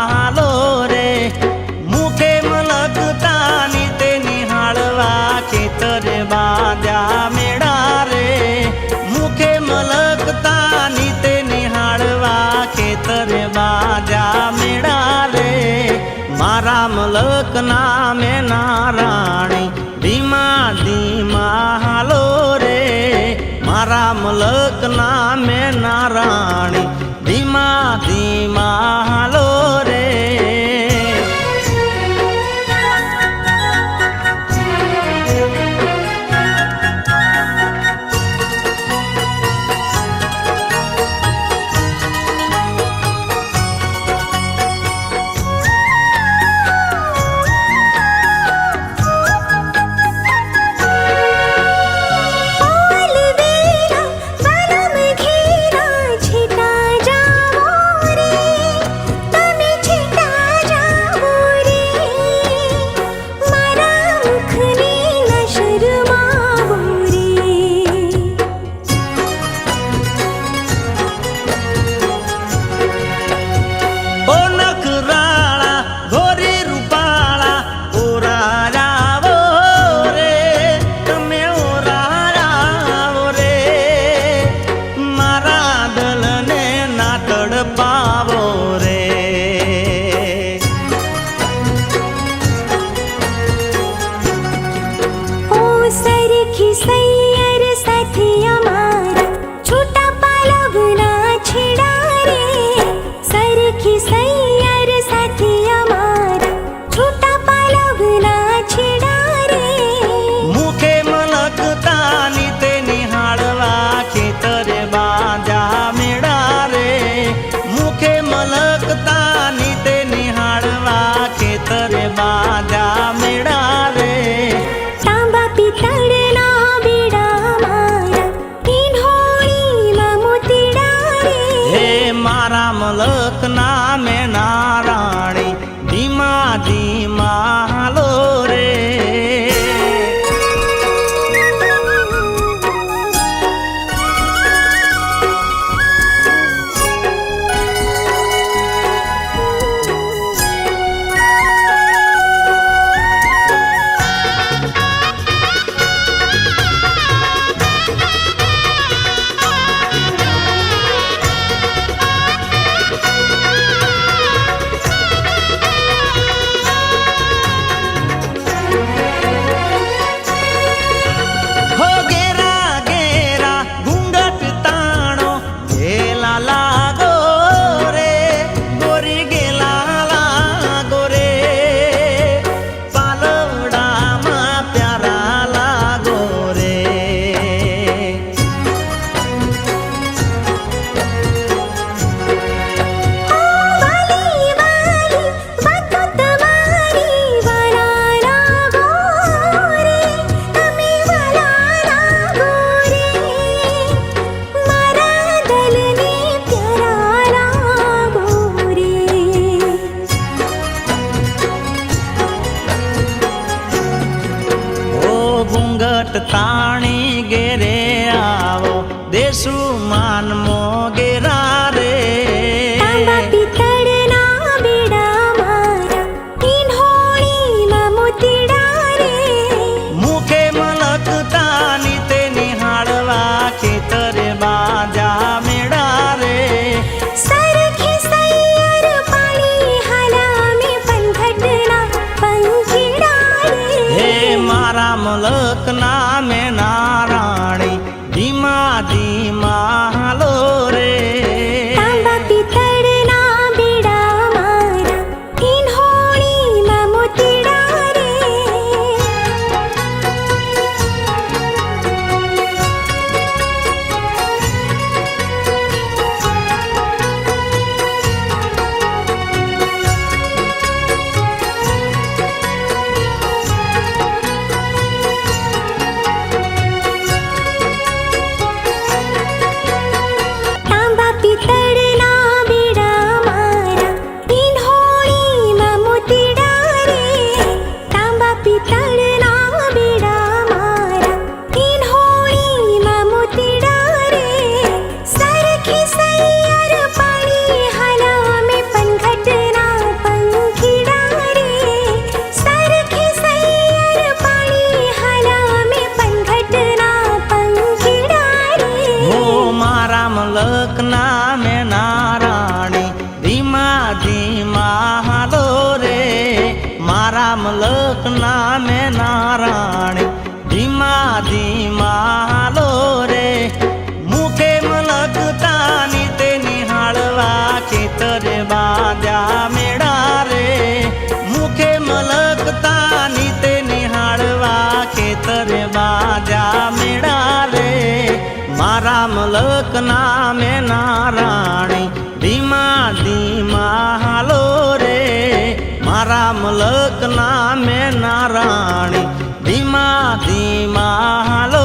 હાલો રે મુખે મલકતાની તે નિહાળવા ખેતરે બાંધ્યા મેળા રે મુખે મલકતાની તે નિહાળવા ખેતરે બાંધ્યા મેળા રે મારા મલક નામે નારાણી ધીમા ધીમા હાલો રે મારા મલક નામે નારાણી ધીમા ધીમા હાલો રે મલક નામે નારાણી ધીમા ધીમા હાલો રે તાણી ગેરે આવો દેશુ માન મો ગેરા રે તાંબા પિત્તળના બેડા મારા ઈંઢોળીમાં મોતીડા રે મુખે મલકતાની તે નિહાળવા ખેતરે બાંધ્યા મેળા રે સરખી સૈયર પાણી હાલામે પંખટના પંખીડા રે હે મારા મલક નામે નારાણી ધીમા ધીમા મલક નામે નારાણી ધીમા ધીમા હાલો રે મુખે મલકતાની તે નિહાળવા ખેતરે બાંધ્યા મેળા રે મુખે મલકતાની તે નિહાળવા ખેતરે બાંધ્યા મેળા રે મારા મલક નામે નારાણી ધીમા ધીમા હાલો રે મારા મલક નામે નારાણી ધીમા ધીમા હાલો